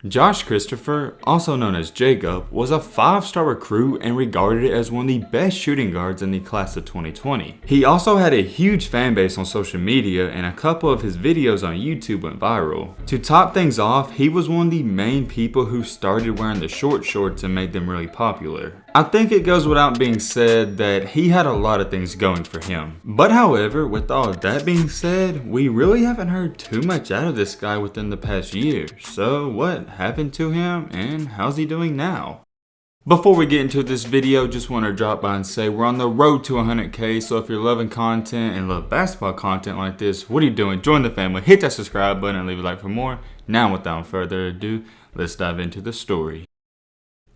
Josh Christopher, also known as Jacob, was a 5-star recruit and regarded as one of the best shooting guards in the class of 2020. He also had a huge fan base on social media, and a couple of his videos on YouTube went viral. To top things off, he was one of the main people who started wearing the short shorts and made them really popular. I think it goes without being said that he had a lot of things going for him. But however, with all of that being said, we really haven't heard too much out of this guy within the past year. So what happened to him and how's he doing now? Before we get into this video, just want to drop by and say we're on the road to 100K, so if you're loving content and love basketball content like this, what are you doing? Join the family, hit that subscribe button and leave a like for more. Now without further ado, let's dive into the story.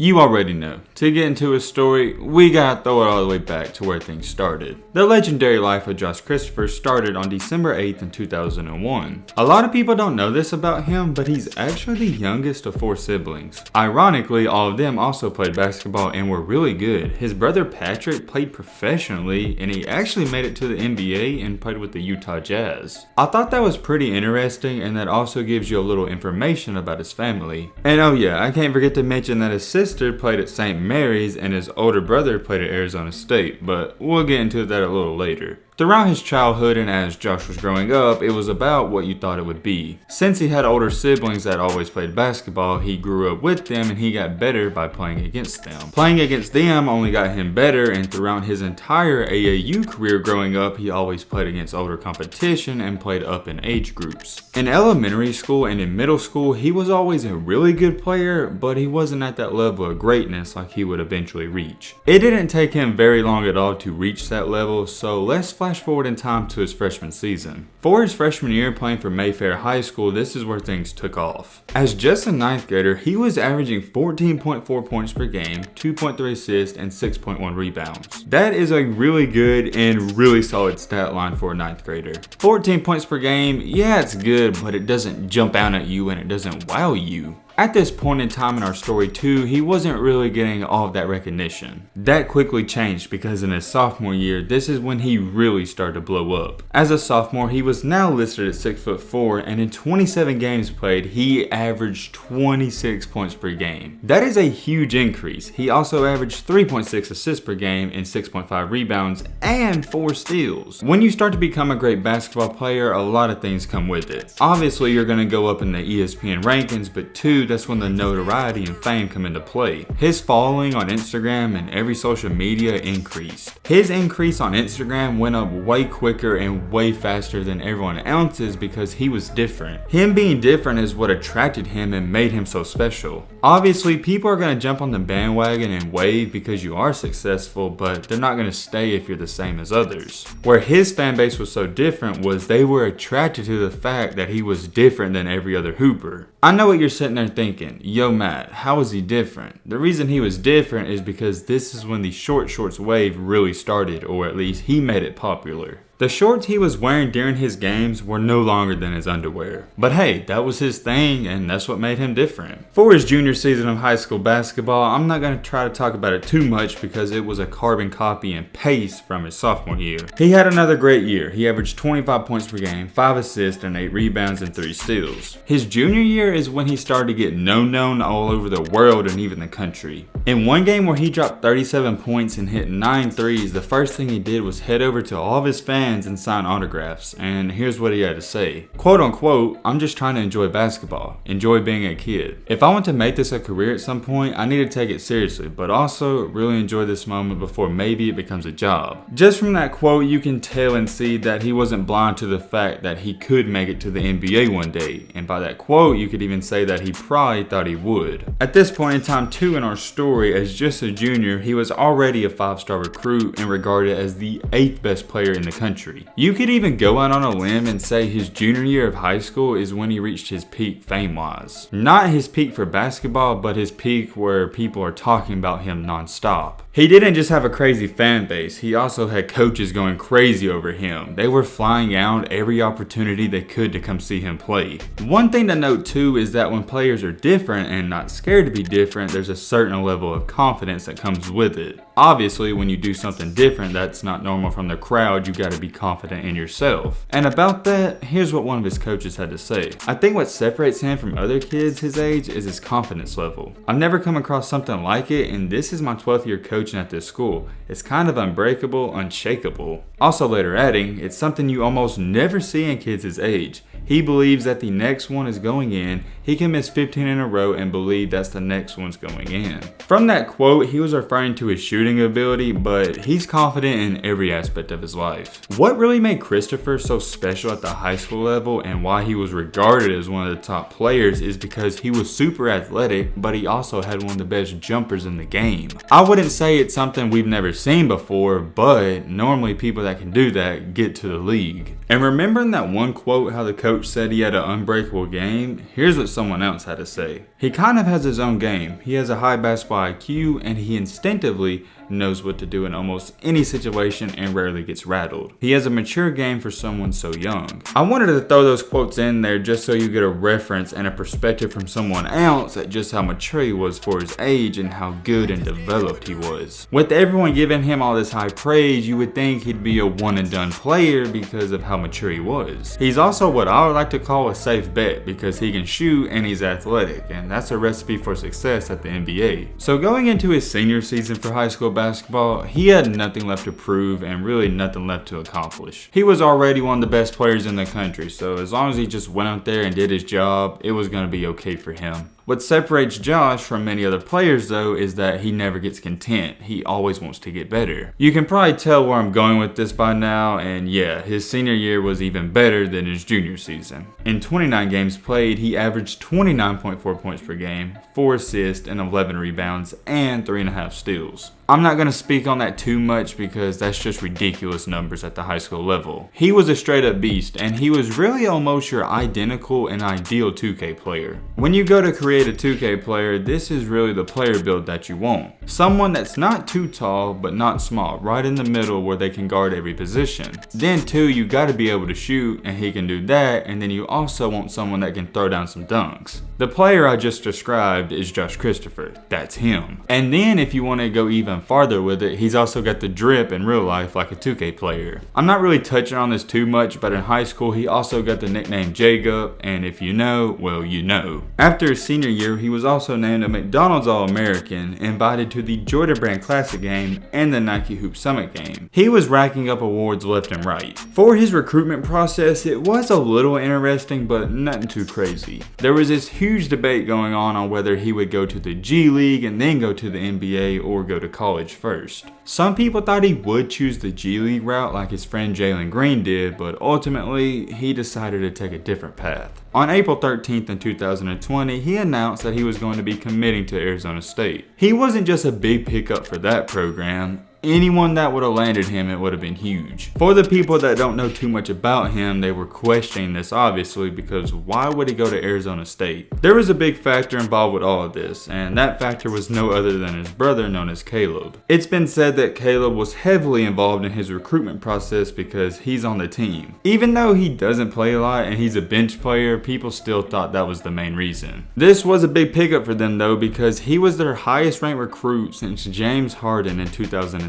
You already know, to get into his story, we gotta throw it all the way back to where things started. The legendary life of Josh Christopher started on December 8th in 2001. A lot of people don't know this about him, but he's actually the youngest of 4 siblings. Ironically, all of them also played basketball and were really good. His brother Patrick played professionally, and he actually made it to the NBA and played with the Utah Jazz. I thought that was pretty interesting, and that also gives you a little information about his family. And oh yeah, I can't forget to mention that his sister played at St. Mary's and his older brother played at Arizona State, but we'll get into that a little later. Throughout his childhood and as Josh was growing up, it was about what you thought it would be. Since he had older siblings that always played basketball, he grew up with them and he got better by playing against them. Playing against them only got him better, and throughout his entire AAU career growing up, he always played against older competition and played up in age groups. In elementary school and in middle school, he was always a really good player, but he wasn't at that level of greatness like he would eventually reach. It didn't take him very long at all to reach that level, so let's flash forward in time to his freshman season. For his freshman year playing for Mayfair High School, this is where things took off. As just a 9th grader, he was averaging 14.4 points per game, 2.3 assists, and 6.1 rebounds. That is a really good and really solid stat line for a 9th grader. 14 points per game, yeah, it's good, but it doesn't jump out at you and it doesn't wow you. At this point in time in our story too, he wasn't really getting all of that recognition. That quickly changed because in his sophomore year, this is when he really started to blow up. As a sophomore, he was now listed at 6'4", and in 27 games played, he averaged 26 points per game. That is a huge increase. He also averaged 3.6 assists per game and 6.5 rebounds and 4 steals. When you start to become a great basketball player, a lot of things come with it. Obviously, you're going to go up in the ESPN rankings, but 2, that's when the notoriety and fame come into play. His following on Instagram and every social media increased. His increase on Instagram went up way quicker and way faster than everyone else's because he was different. Him being different is what attracted him and made him so special. Obviously, people are going to jump on the bandwagon and wave because you are successful, but they're not going to stay if you're the same as others. Where his fan base was so different was they were attracted to the fact that he was different than every other hooper. I know what you're sitting there thinking, yo Matt, how is he different? The reason he was different is because this is when the short shorts wave really started, or at least he made it popular. The shorts he was wearing during his games were no longer than his underwear. But hey, that was his thing and that's what made him different. For his junior season of high school basketball, I'm not going to try to talk about it too much because it was a carbon copy and paste from his sophomore year. He had another great year. He averaged 25 points per game, 5 assists, and 8 rebounds and 3 steals. His junior year is when he started to get known all over the world and even the country. In one game where he dropped 37 points and hit 9 threes, the first thing he did was head over to all of his fans and sign autographs, and here's what he had to say. Quote unquote, I'm just trying to enjoy basketball, enjoy being a kid. If I want to make this a career at some point, I need to take it seriously, but also really enjoy this moment before maybe it becomes a job. Just from that quote, you can tell and see that he wasn't blind to the fact that he could make it to the NBA one day, and by that quote, you could even say that he probably thought he would. At this point in time too in our story, as just a junior, he was already a 5-star recruit and regarded as the 8th best player in the country. You could even go out on a limb and say his junior year of high school is when he reached his peak fame-wise. Not his peak for basketball, but his peak where people are talking about him non-stop. He didn't just have a crazy fan base, he also had coaches going crazy over him. They were flying out every opportunity they could to come see him play. One thing to note too is that when players are different and not scared to be different, there's a certain level of confidence that comes with it. Obviously, when you do something different that's not normal from the crowd, you gotta be confident in yourself. And about that, here's what one of his coaches had to say. I think what separates him from other kids his age is his confidence level. I've never come across something like it, and this is my 12th year coaching at this school. It's kind of unbreakable, unshakable. Also later adding, it's something you almost never see in kids his age. He believes that the next one is going in, he can miss 15 in a row and believe that's the next one's going in. From that quote, he was referring to his shooting ability, but he's confident in every aspect of his life. What really made Christopher so special at the high school level and why he was regarded as one of the top players is because he was super athletic, but he also had one of the best jumpers in the game. I wouldn't say it's something we've never seen before, but normally people that can do that get to the league. And remembering that one quote how the coach said he had an unbreakable game, here's what someone else had to say. He kind of has his own game. He has a high basketball IQ and he instinctively knows what to do in almost any situation and rarely gets rattled. He has a mature game for someone so young. I wanted to throw those quotes in there just so you get a reference and a perspective from someone else at just how mature he was for his age and how good and developed he was. With everyone giving him all this high praise, you would think he'd be a one and done player because of how mature he was. He's also what I would like to call a safe bet because he can shoot and he's athletic, and that's a recipe for success at the NBA. So going into his senior season for high school basketball, he had nothing left to prove and really nothing left to accomplish. He was already one of the best players in the country, so as long as he just went out there and did his job, it was going to be okay for him. What separates Josh from many other players though is that he never gets content. He always wants to get better. You can probably tell where I'm going with this by now, and yeah, his senior year was even better than his junior season. In 29 games played, he averaged 29.4 points per game, 4 assists and 11 rebounds, and 3.5 steals. I'm not going to speak on that too much because that's just ridiculous numbers at the high school level. He was a straight up beast, and he was really almost your identical and ideal 2K player. When you go to create a 2K player, this is really the player build that you want. Someone that's not too tall but not small, right in the middle where they can guard every position. Then too, you got to be able to shoot, and he can do that, and then you also want someone that can throw down some dunks. The player I just described is Josh Christopher. That's him. And then if you want to go even farther with it, he's also got the drip in real life like a 2K player. I'm not really touching on this too much, but in high school he also got the nickname Jacob, and if you know, well you know. After his senior year, he was also named a McDonald's All-American, invited to the Jordan Brand Classic game and the Nike Hoop Summit game. He was racking up awards left and right. For his recruitment process, it was a little interesting, but nothing too crazy. There was this huge debate going on whether he would go to the G League and then go to the NBA or go to college first. Some people thought he would choose the G League route like his friend Jalen Green did, but ultimately he decided to take a different path. On April 13th in 2020, he announced that he was going to be committing to Arizona State. He wasn't just a big pickup for that program. Anyone that would have landed him, it would have been huge. For the people that don't know too much about him, they were questioning this obviously because why would he go to Arizona State? There was a big factor involved with all of this, and that factor was no other than his brother known as Caleb. It's been said that Caleb was heavily involved in his recruitment process because he's on the team. Even though he doesn't play a lot and he's a bench player, people still thought that was the main reason. This was a big pickup for them though because he was their highest ranked recruit since James Harden in 2007.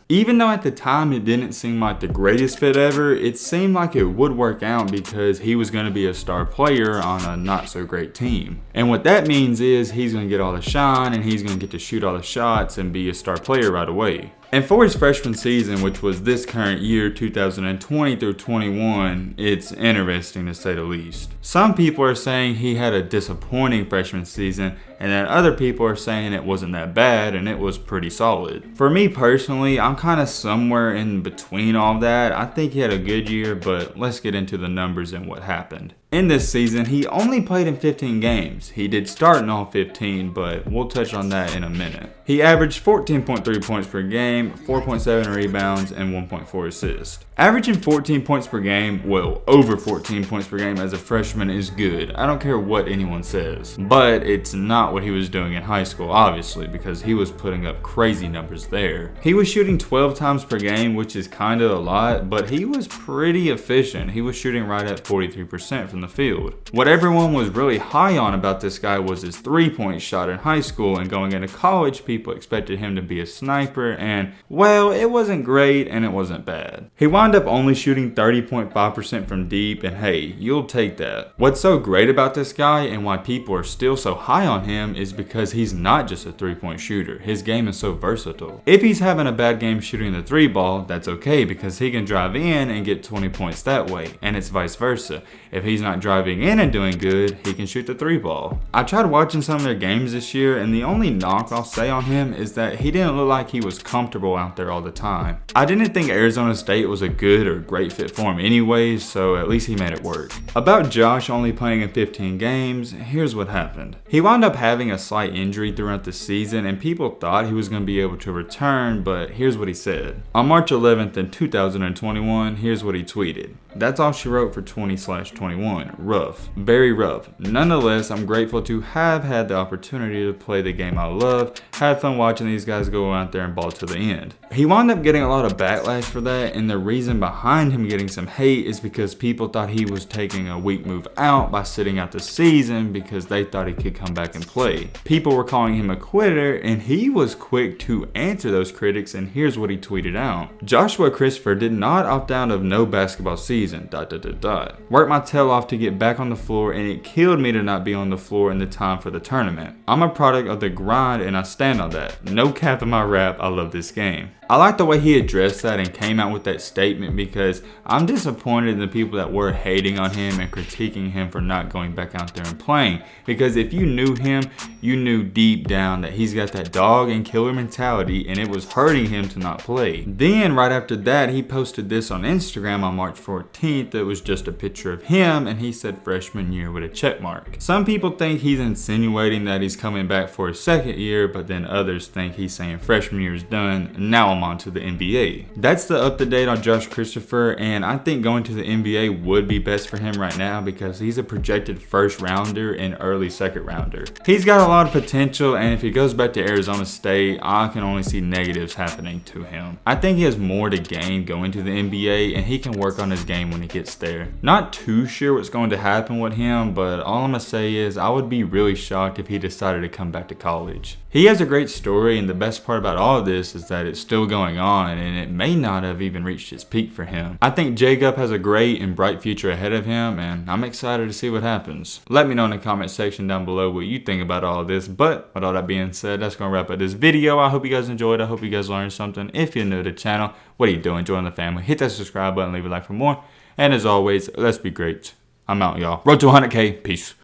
Even though at the time it didn't seem like the greatest fit ever, it seemed like it would work out because he was going to be a star player on a not so great team. And what that means is he's going to get all the shine and he's going to get to shoot all the shots and be a star player right away. And for his freshman season, which was this current year, 2020 through 21, it's interesting to say the least. Some people are saying he had a disappointing freshman season, and then other people are saying it wasn't that bad and it was pretty solid. For me personally, I'm kind of somewhere in between all that. I think he had a good year, but let's get into the numbers and what happened. In this season, he only played in 15 games. He did start in all 15, but we'll touch on that in a minute. He averaged 14.3 points per game, 4.7 rebounds, and 1.4 assists. Averaging 14 points per game, well, over 14 points per game as a freshman is good. I don't care what anyone says. But it's not what he was doing in high school, obviously, because he was putting up crazy numbers there. He was shooting 12 times per game, which is kind of a lot, but he was pretty efficient. He was shooting right at 43% from the field. What everyone was really high on about this guy was his 3-point shot in high school, and going into college, people expected him to be a sniper, and well, it wasn't great and it wasn't bad. He wound up only shooting 30.5% from deep, and hey, you'll take that. What's so great about this guy and why people are still so high on him is because he's not just a 3-point shooter. His game is so versatile. If he's having a bad game shooting the 3 ball, that's okay because he can drive in and get 20 points that way, and it's vice versa. If he's not driving in and doing good, he can shoot the 3 ball. I tried watching some of their games this year, and the only knock I'll say on him is that he didn't look like he was comfortable out there all the time. I didn't think Arizona State was a good or great fit for him anyways, so at least he made it work. About Josh only playing in 15 games, here's what happened. He wound up having a slight injury throughout the season, and people thought he was going to be able to return, but here's what he said. On March 11th in 2021, here's what he tweeted. That's all she wrote for 20/21. Rough. Very rough. Nonetheless, I'm grateful to have had the opportunity to play the game I love, had fun watching these guys go out there and ball to the end. He wound up getting a lot of backlash for that, and the reason behind him getting some hate is because people thought he was taking a weak move out by sitting out the season because they thought he could come back and play. People were calling him a quitter, and he was quick to answer those critics, and here's what he tweeted out. Joshua Christopher did not opt out of no basketball season. Worked my tail off to get back on the floor, and it killed me to not be on the floor in the time for the tournament. I'm a product of the grind, and I stand on that. No cap in my rap, I love this game. I like the way he addressed that and came out with that statement because I'm disappointed in the people that were hating on him and critiquing him for not going back out there and playing. Because if you knew him, you knew deep down that he's got that dog and killer mentality, and it was hurting him to not play. Then right after that, he posted this on Instagram on March 14th. It was just a picture of him, and he said freshman year with a check mark. Some people think he's insinuating that he's coming back for his second year, but then others think he's saying freshman year is done. Now I'm on to the NBA. That's the up-to-date on Josh Christopher, and I think going to the NBA would be best for him right now because he's a projected first rounder and early second rounder. He's got a lot of potential, and if he goes back to Arizona State, I can only see negatives happening to him. I think he has more to gain going to the NBA, and he can work on his game when he gets there. Not too sure what's going to happen with him, but all I'm gonna say is I would be really shocked if he decided to come back to college. He has a great story, and the best part about all of this is that it's still going on, and it may not have even reached its peak for him. I think Jacob has a great and bright future ahead of him, and I'm excited to see what happens. Let me know in the comment section down below what you think about all of this, but with all that being said, that's gonna wrap up this video. I hope you guys enjoyed. I hope you guys learned something. If you're new to the channel, what are you doing? Join the family. Hit that subscribe button, leave a like for more, and as always, let's be great. I'm out, y'all. Road to 100K. Peace.